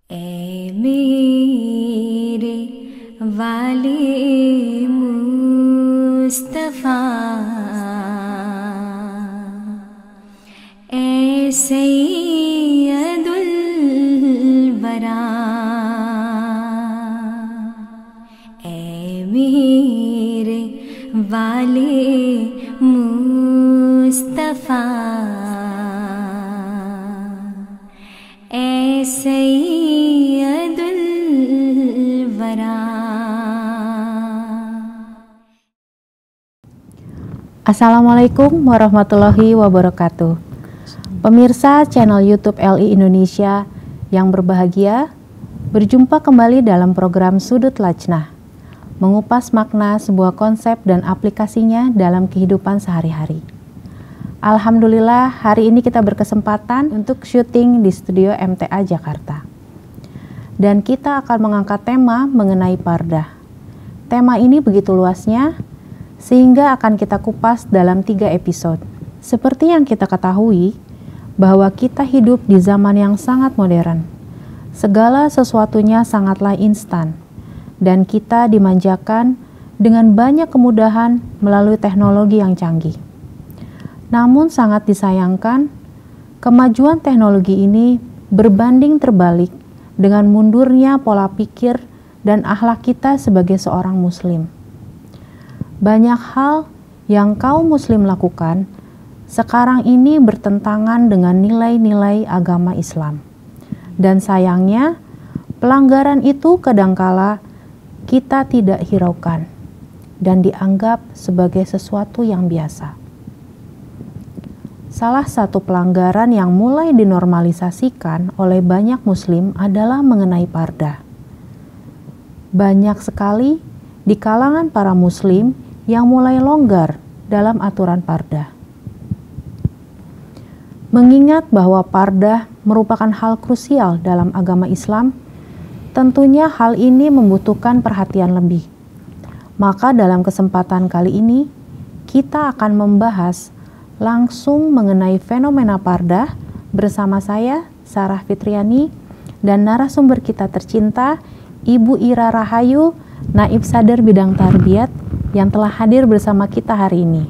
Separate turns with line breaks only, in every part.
ए मेरे वाले मुस्तफा ए सैयदुल वरा ए मेरे वाले मुस्तफा ए सैयदुल वरा.
Assalamualaikum warahmatullahi wabarakatuh. Pemirsa channel YouTube LI Indonesia yang berbahagia, berjumpa kembali dalam program Sudut Lajnah, mengupas makna sebuah konsep dan aplikasinya dalam kehidupan sehari-hari. Alhamdulillah, hari ini kita berkesempatan untuk syuting di studio MTA Jakarta. Dan kita akan mengangkat tema mengenai pardah. Tema ini begitu luasnya, sehingga akan kita kupas dalam 3 episode. Seperti yang kita ketahui, bahwa kita hidup di zaman yang sangat modern. Segala sesuatunya sangatlah instan, dan kita dimanjakan dengan banyak kemudahan melalui teknologi yang canggih. Namun sangat disayangkan, kemajuan teknologi ini berbanding terbalik dengan mundurnya pola pikir dan akhlak kita sebagai seorang muslim. Banyak hal yang kaum muslim lakukan sekarang ini bertentangan dengan nilai-nilai agama Islam. Dan sayangnya, pelanggaran itu kadangkala kita tidak hiraukan dan dianggap sebagai sesuatu yang biasa. Salah satu pelanggaran yang mulai dinormalisasikan oleh banyak muslim adalah mengenai pardah. Banyak sekali di kalangan para muslim yang mulai longgar dalam aturan pardah. Mengingat bahwa pardah merupakan hal krusial dalam agama Islam, tentunya hal ini membutuhkan perhatian lebih. Maka dalam kesempatan kali ini, kita akan membahas langsung mengenai fenomena pardah bersama saya, Sarah Fitriani, dan narasumber kita tercinta, Ibu Ira Rahayu, Naib Sadar Bidang Tarbiyat, yang telah hadir bersama kita hari ini.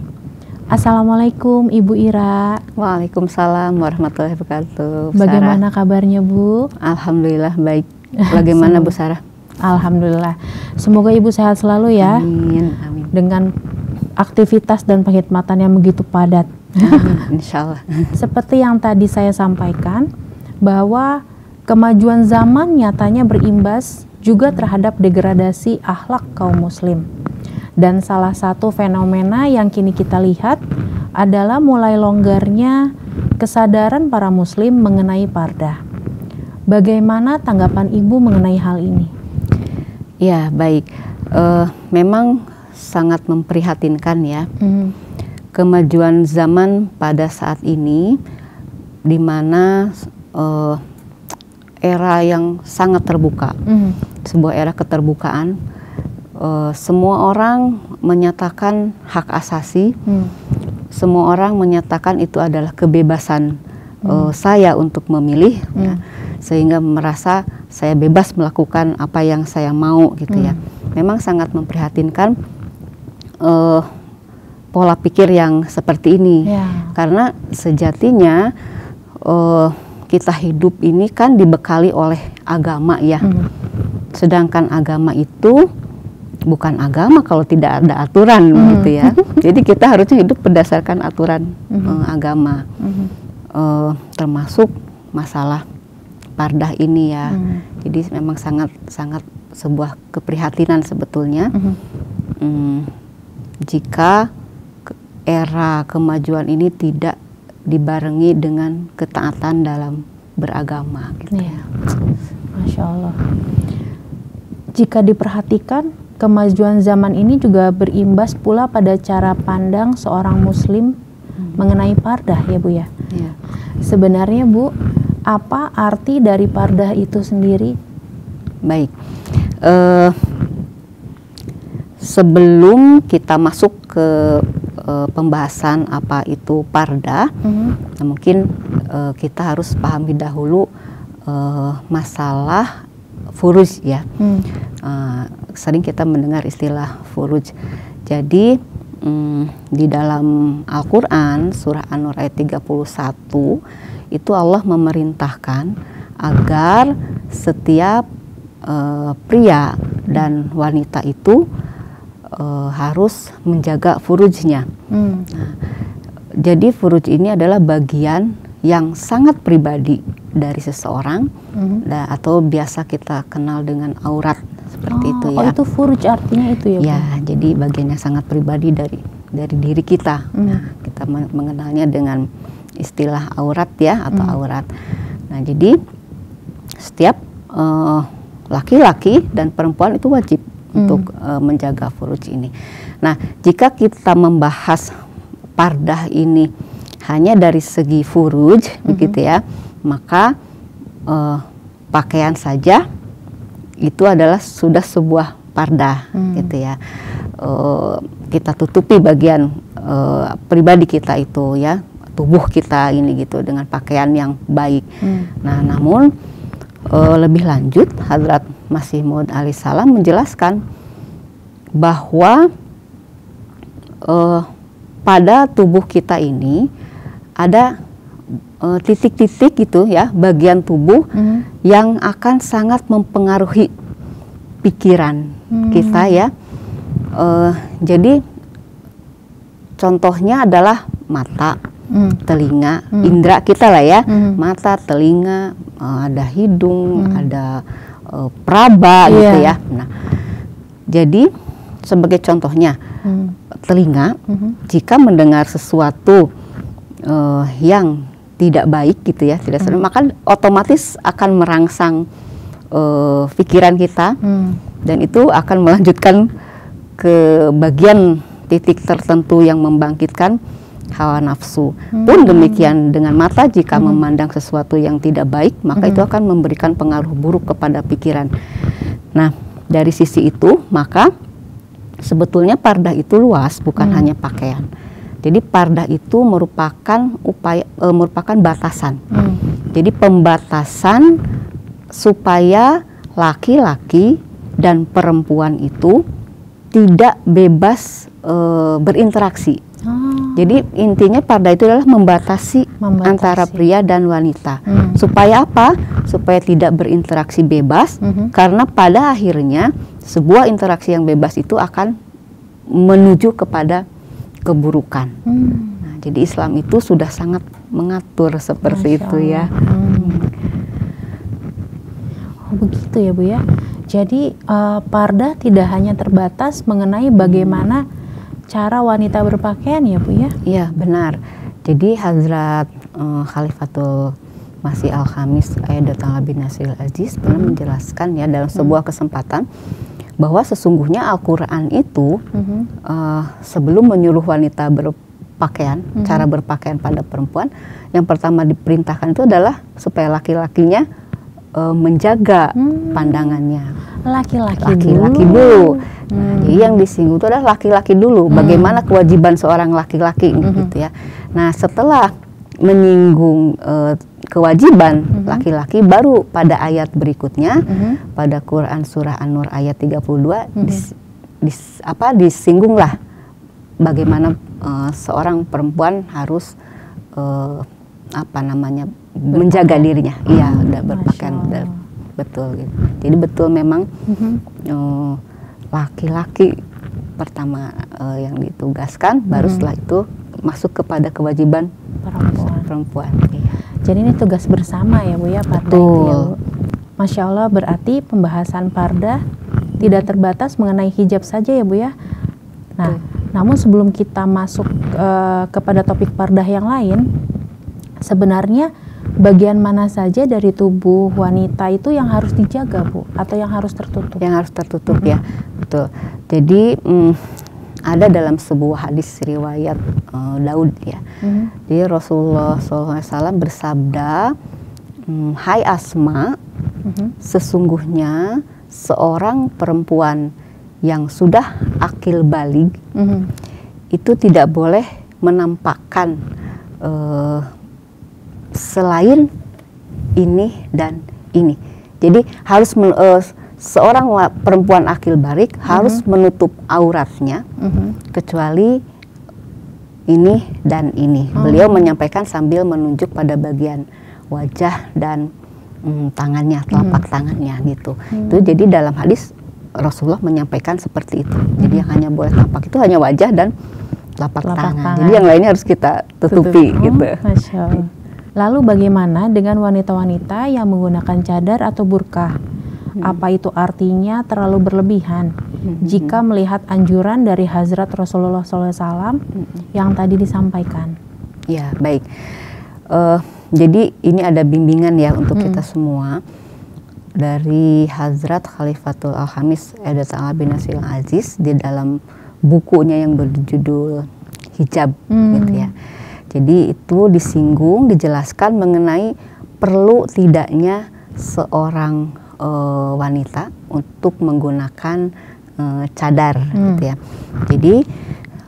Assalamualaikum Ibu Ira.
Waalaikumsalam warahmatullahi wabarakatuh.
Bagaimana kabarnya Bu?
Alhamdulillah baik. Bagaimana Bu Sarah?
Alhamdulillah. Semoga Ibu sehat selalu ya.
Amin, amin.
Dengan aktivitas dan penghikmatan yang begitu padat.
Insya Allah.
Seperti yang tadi saya sampaikan, bahwa kemajuan zaman nyatanya berimbas juga terhadap degradasi akhlak kaum muslim. Dan salah satu fenomena yang kini kita lihat adalah mulai longgarnya kesadaran para muslim mengenai pardah. Bagaimana tanggapan Ibu mengenai hal ini?
Ya, baik. Memang sangat memprihatinkan ya. Kemajuan zaman pada saat ini, di mana era yang sangat terbuka, sebuah era keterbukaan. Semua orang menyatakan hak asasi, semua orang menyatakan itu adalah kebebasan saya untuk memilih, ya, sehingga merasa saya bebas melakukan apa yang saya mau gitu ya. Memang sangat memprihatinkan pola pikir yang seperti ini, karena sejatinya kita hidup ini kan dibekali oleh agama ya, sedangkan agama itu bukan agama kalau tidak ada aturan gitu ya. Jadi kita harusnya hidup berdasarkan aturan agama, termasuk masalah pardah ini ya. Jadi memang sangat sebuah keprihatinan sebetulnya jika era kemajuan ini tidak dibarengi dengan ketaatan dalam beragama gitu.
Ya. Masya Allah. Jika diperhatikan, kemajuan zaman ini juga berimbas pula pada cara pandang seorang muslim mengenai pardah ya Bu ya. Sebenarnya Bu, apa arti dari pardah itu sendiri?
Baik, sebelum kita masuk ke pembahasan apa itu pardah, mungkin kita harus pahami dahulu masalah furuj ya. Sering kita mendengar istilah furuj. Jadi di dalam Al-Quran surah An-Nur ayat 31 itu Allah memerintahkan agar setiap pria dan wanita itu harus menjaga furujnya. Nah, jadi furuj ini adalah bagian yang sangat pribadi dari seseorang, atau biasa kita kenal dengan aurat seperti itu ya.
Oh, itu furuj artinya itu ya?
Ya, jadi bagian yang sangat pribadi dari diri kita. Nah, kita mengenalnya dengan istilah aurat ya, atau aurat. Nah, jadi setiap laki-laki dan perempuan itu wajib untuk menjaga furuj ini. Nah, jika kita membahas pardah ini hanya dari segi furuj, begitu ya, maka pakaian saja itu adalah sudah sebuah pardah, gitu ya. Kita tutupi bagian pribadi kita itu ya, tubuh kita ini gitu dengan pakaian yang baik. Nah, namun lebih lanjut Hadrat Masih Maud alaihissalam menjelaskan bahwa pada tubuh kita ini ada titik-titik gitu ya, bagian tubuh yang akan sangat mempengaruhi pikiran kita ya. Jadi contohnya adalah mata, telinga, indera kita lah ya, mata, telinga, ada hidung, ada praba gitu ya. Nah, jadi sebagai contohnya telinga, jika mendengar sesuatu yang tidak baik gitu ya, tidak seru, maka otomatis akan merangsang pikiran kita, dan itu akan melanjutkan ke bagian titik tertentu yang membangkitkan hawa nafsu. Pun demikian dengan mata, jika memandang sesuatu yang tidak baik, maka itu akan memberikan pengaruh buruk kepada pikiran. Nah, dari sisi itu, maka sebetulnya pardah itu luas, bukan hanya pakaian. Jadi pardah itu merupakan merupakan batasan. Jadi pembatasan supaya laki-laki dan perempuan itu tidak bebas berinteraksi. Jadi intinya pardah itu adalah membatasi antara pria dan wanita. Supaya apa? Supaya tidak berinteraksi bebas, karena pada akhirnya sebuah interaksi yang bebas itu akan menuju kepada keburukan. Nah, jadi Islam itu sudah sangat mengatur seperti itu ya.
Oh, begitu ya Bu ya. Jadi pardah tidak hanya terbatas mengenai bagaimana cara wanita berpakaian ya Bu ya?
Iya benar. Jadi Hazrat Khalifatul Masih Al-Khamis Ayyadatullah bin Nasiril Aziz pernah menjelaskan ya dalam sebuah kesempatan bahwa sesungguhnya Al-Quran itu sebelum menyuruh wanita berpakaian, cara berpakaian pada perempuan, yang pertama diperintahkan itu adalah supaya laki-lakinya menjaga pandangannya. Laki-laki dulu. Nah, jadi yang disinggung itu adalah laki-laki dulu. Bagaimana kewajiban seorang laki-laki gitu ya. Nah, setelah menyinggung kewajiban laki-laki, baru pada ayat berikutnya pada Quran surah An-Nur ayat 32 disinggunglah bagaimana seorang perempuan harus menjaga dirinya. Iya, udah berpakaian betul gitu. Jadi betul memang laki-laki pertama yang ditugaskan, baru setelah itu masuk kepada kewajiban perempuan. Iya.
Jadi ini tugas bersama ya Bu ya, pardah itu ya Bu. Masya Allah, berarti pembahasan pardah tidak terbatas mengenai hijab saja ya Bu ya. Nah, namun sebelum kita masuk kepada topik pardah yang lain, sebenarnya bagian mana saja dari tubuh wanita itu yang harus dijaga Bu, atau yang harus tertutup?
Yang harus tertutup ya, betul. Jadi ada dalam sebuah hadis riwayat Daud ya. Jadi Rasulullah SAW bersabda, hai Asma, sesungguhnya seorang perempuan yang sudah akil balig itu tidak boleh menampakkan selain ini dan ini. Jadi harus seorang perempuan akil baligh harus menutup auratnya kecuali ini dan ini. Beliau menyampaikan sambil menunjuk pada bagian wajah dan tangannya, telapak tangannya gitu. Itu jadi dalam hadis Rasulullah menyampaikan seperti itu. Jadi yang hanya boleh tampak itu hanya wajah dan telapak tangan. Jadi yang lainnya harus kita tutupi gitu.
Masya Allah. Lalu bagaimana dengan wanita-wanita yang menggunakan cadar atau burkah? Apa itu artinya terlalu berlebihan jika melihat anjuran dari Hazrat Rasulullah SAW yang tadi disampaikan?
Ya, baik. Jadi ini ada bimbingan ya untuk kita semua dari Hazrat Khalifatul Al-Khamis Edat bin Nasir Aziz di dalam bukunya yang berjudul Hijab gitu ya. Jadi itu disinggung, dijelaskan mengenai perlu tidaknya seorang wanita untuk menggunakan cadar gitu ya. Jadi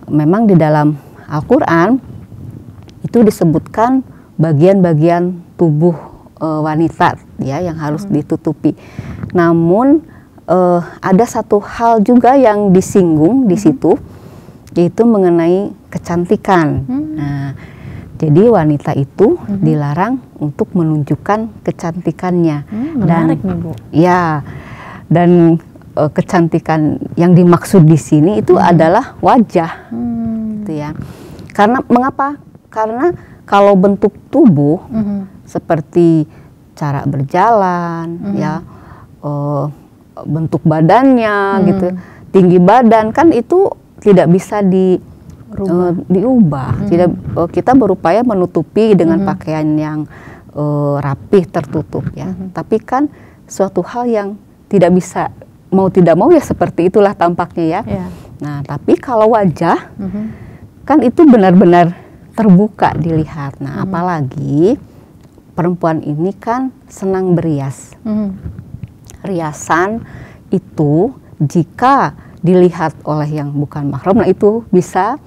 memang di dalam Al-Qur'an itu disebutkan bagian-bagian tubuh wanita ya yang harus ditutupi. Namun ada satu hal juga yang disinggung di situ, yaitu mengenai kecantikan. Nah, jadi wanita itu dilarang untuk menunjukkan kecantikannya.
Menarik nih, Bu.
Ya, dan kecantikan yang dimaksud di sini itu adalah wajah, gitu ya. Karena mengapa? Karena kalau bentuk tubuh seperti cara berjalan, ya, bentuk badannya, gitu, tinggi badan kan itu tidak bisa diubah. Kita berupaya menutupi dengan pakaian yang rapih, tertutup ya. Tapi kan suatu hal yang tidak bisa, mau tidak mau ya seperti itulah tampaknya ya. Nah, tapi kalau wajah kan itu benar-benar terbuka dilihat. Nah, apalagi perempuan ini kan senang berias. Riasan itu jika dilihat oleh yang bukan mahram, nah itu bisa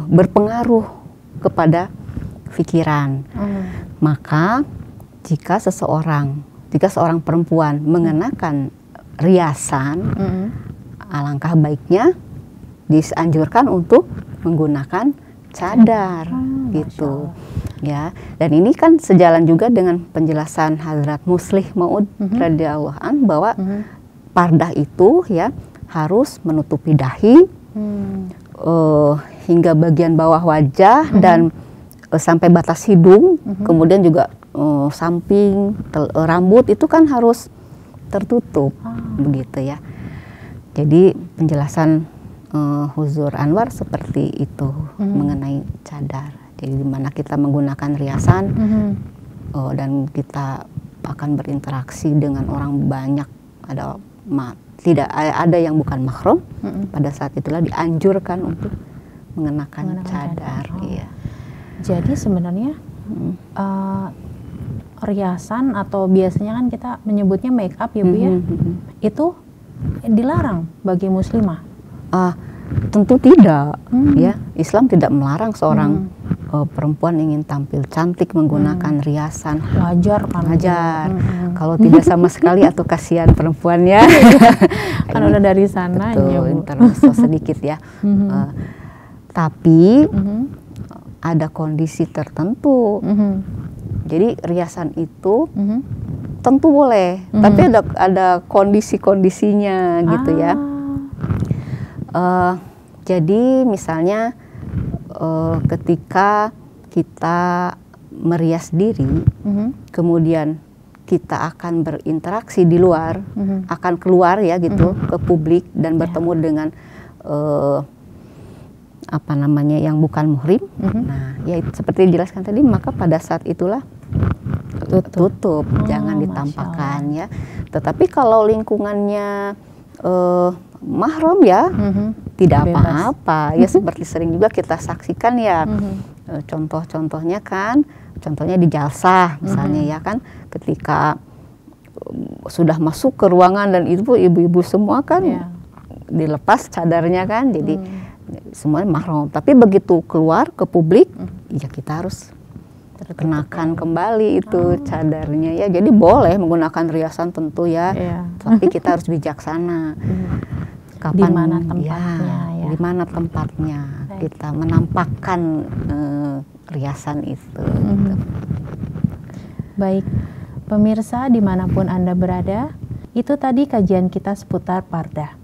berpengaruh kepada pikiran. Maka jika seorang perempuan mengenakan riasan, alangkah baiknya dianjurkan untuk menggunakan cadar gitu ya. Dan ini kan sejalan juga dengan penjelasan Hazrat Muslih Maud radhiyallahu an bahwa pardah itu ya harus menutupi dahi hingga bagian bawah wajah dan sampai batas hidung, kemudian juga samping rambut itu kan harus tertutup begitu ya. Jadi penjelasan Huzur Anwar seperti itu mengenai cadar. Jadi dimana kita menggunakan riasan dan kita akan berinteraksi dengan orang banyak, tidak ada yang bukan mahram, pada saat itulah dianjurkan untuk mengenakan cadar. Iya.
Jadi sebenarnya riasan atau biasanya kan kita menyebutnya make up ya Bu ya, itu dilarang bagi muslimah.
Tentu tidak ya. Islam tidak melarang seorang perempuan ingin tampil cantik menggunakan riasan.
Wajar kan?
Wajar. Kalau tidak sama sekali atau kasihan perempuannya.
Kan udah dari sana.
Betul, intermezzo sedikit ya. Tapi ada kondisi tertentu. Jadi riasan itu tentu boleh, tapi ada kondisi-kondisinya gitu ya. Jadi misalnya ketika kita merias diri, kemudian kita akan berinteraksi di luar, akan keluar ya gitu ke publik dan bertemu dengan yang bukan muhrim. Nah, ya seperti dijelaskan tadi, maka pada saat itulah tutup, jangan ditampakkan ya. Tetapi kalau lingkungannya mahram ya tidak apa-apa ya, seperti sering juga kita saksikan ya. Contohnya di jalsah misalnya ya kan, ketika sudah masuk ke ruangan dan itu ibu-ibu semua kan dilepas cadarnya kan, jadi semuanya mahram. Tapi begitu keluar ke publik ya kita harus kenakan kembali itu cadarnya ya. Jadi boleh menggunakan riasan tentu ya, tapi kita harus bijaksana. Kapan,
di mana tempatnya ya?
Di mana tempatnya kita menampakkan riasan itu. Gitu.
Baik, pemirsa dimanapun Anda berada, itu tadi kajian kita seputar pardah.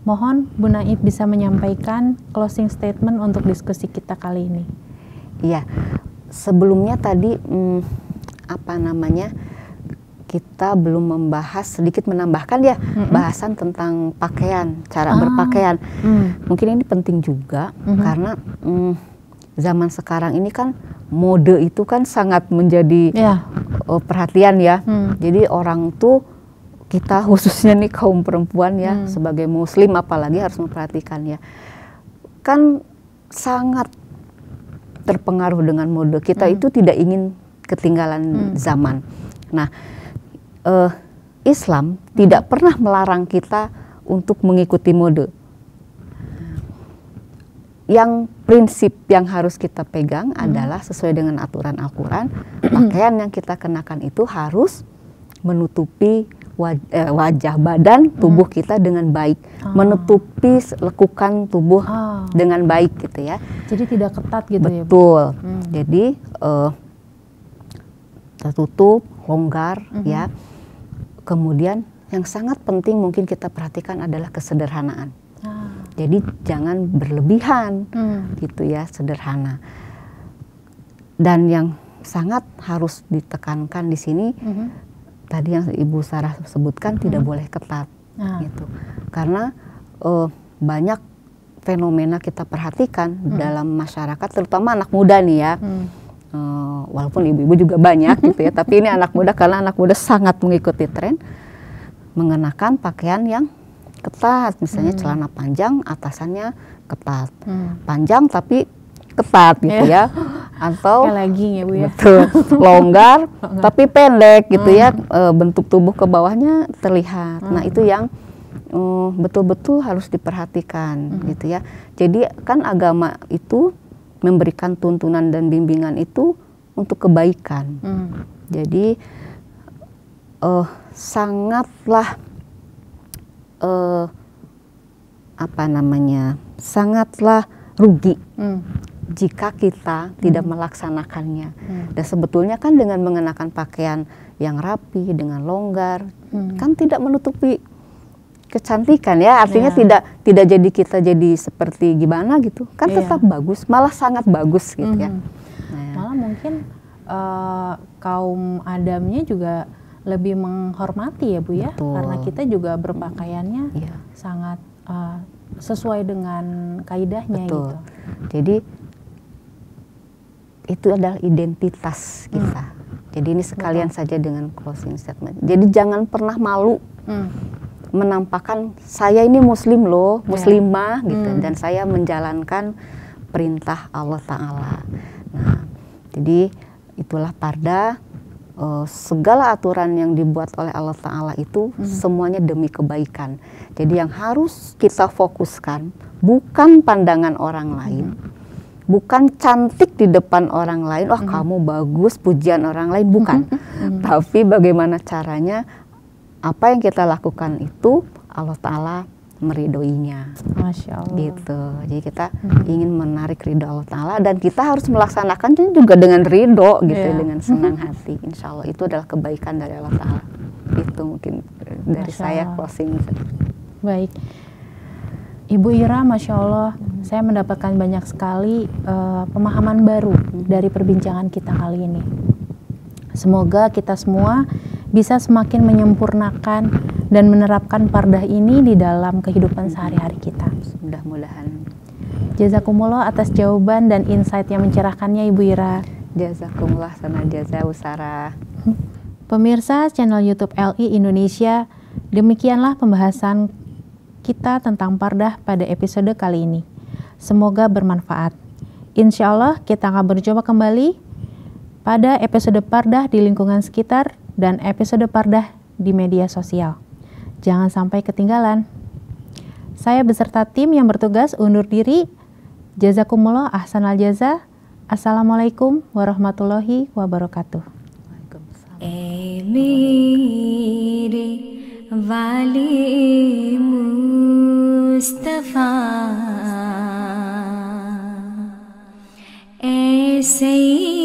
Mohon Bu Naif bisa menyampaikan closing statement untuk diskusi kita kali ini.
Iya, sebelumnya tadi kita belum membahas, sedikit menambahkan ya bahasan tentang pakaian, cara berpakaian. Mungkin ini penting juga karena zaman sekarang ini kan mode itu kan sangat menjadi perhatian ya. Jadi orang tuh, kita khususnya nih kaum perempuan ya, sebagai muslim apalagi harus memperhatikan ya. Kan sangat terpengaruh dengan mode. Kita itu tidak ingin ketinggalan zaman. Nah, Islam tidak pernah melarang kita untuk mengikuti mode. Yang prinsip yang harus kita pegang adalah sesuai dengan aturan Al-Quran, pakaian yang kita kenakan itu harus menutupi wajah, badan, tubuh kita dengan baik, menutupi lekukan tubuh dengan baik gitu ya.
Jadi tidak ketat gitu.
Betul.
Ya, Bu?
Jadi tertutup, longgar ya. Kemudian yang sangat penting mungkin kita perhatikan adalah kesederhanaan. Jadi jangan berlebihan gitu ya, sederhana. Dan yang sangat harus ditekankan di sini tadi yang Ibu Sarah sebutkan, tidak boleh ketat gitu. Karena banyak fenomena kita perhatikan dalam masyarakat, terutama anak muda nih ya. Walaupun ibu-ibu juga banyak gitu ya, tapi ini anak muda karena anak muda sangat mengikuti tren mengenakan pakaian yang ketat, misalnya celana panjang atasannya ketat, panjang tapi ketat gitu ya, atau
legging ya Bu ya,
betul, longgar tapi pendek gitu ya, bentuk tubuh ke bawahnya terlihat. Nah itu yang betul-betul harus diperhatikan gitu ya. Jadi kan agama itu memberikan tuntunan dan bimbingan itu untuk kebaikan. Jadi sangatlah sangatlah rugi jika kita tidak melaksanakannya. Dan sebetulnya kan dengan mengenakan pakaian yang rapi, dengan longgar, kan tidak menutupi kecantikan ya, artinya tidak jadi kita jadi seperti gimana gitu, kan tetap bagus, malah sangat bagus gitu ya.
Malah mungkin kaum Adamnya juga lebih menghormati ya Bu ya. Betul. Karena kita juga berpakaiannya sangat sesuai dengan kaidahnya. Betul. Gitu.
Jadi itu adalah identitas kita. Jadi ini sekalian saja dengan closing statement. Jadi jangan pernah malu menampakkan saya ini muslim loh, muslimah gitu, dan saya menjalankan perintah Allah Ta'ala. Nah, jadi itulah pardah, segala aturan yang dibuat oleh Allah Ta'ala itu semuanya demi kebaikan. Jadi yang harus kita fokuskan bukan pandangan orang lain, bukan cantik di depan orang lain, wah kamu bagus, pujian orang lain, bukan. Tapi bagaimana caranya, apa yang kita lakukan itu Allah Ta'ala meridoinya.
Masya Allah.
Gitu. Jadi kita ingin menarik ridho Allah Ta'ala, dan kita harus melaksanakannya juga dengan ridho gitu, dengan senang hati. Insya Allah itu adalah kebaikan dari Allah Ta'ala. Itu mungkin dari saya closing.
Baik. Ibu Ira, Masya Allah, saya mendapatkan banyak sekali pemahaman baru dari perbincangan kita kali ini. Semoga kita semua bisa semakin menyempurnakan dan menerapkan pardah ini di dalam kehidupan sehari-hari kita.
Mudah-mudahan.
Jazakumullah atas jawaban dan insight yang mencerahkannya Ibu Ira.
Jazakumullah sana jaza usara.
Pemirsa channel YouTube LI Indonesia, demikianlah pembahasan kita tentang pardah pada episode kali ini. Semoga bermanfaat. Insya Allah kita akan berjumpa kembali pada episode pardah di lingkungan sekitar dan episode pardah di media sosial. Jangan sampai ketinggalan. Saya beserta tim yang bertugas undur diri. Jazakumullah ahsanal jaza. Assalamualaikum warahmatullahi wabarakatuh.
ए मेरे वाले मुस्तफा ए सैयद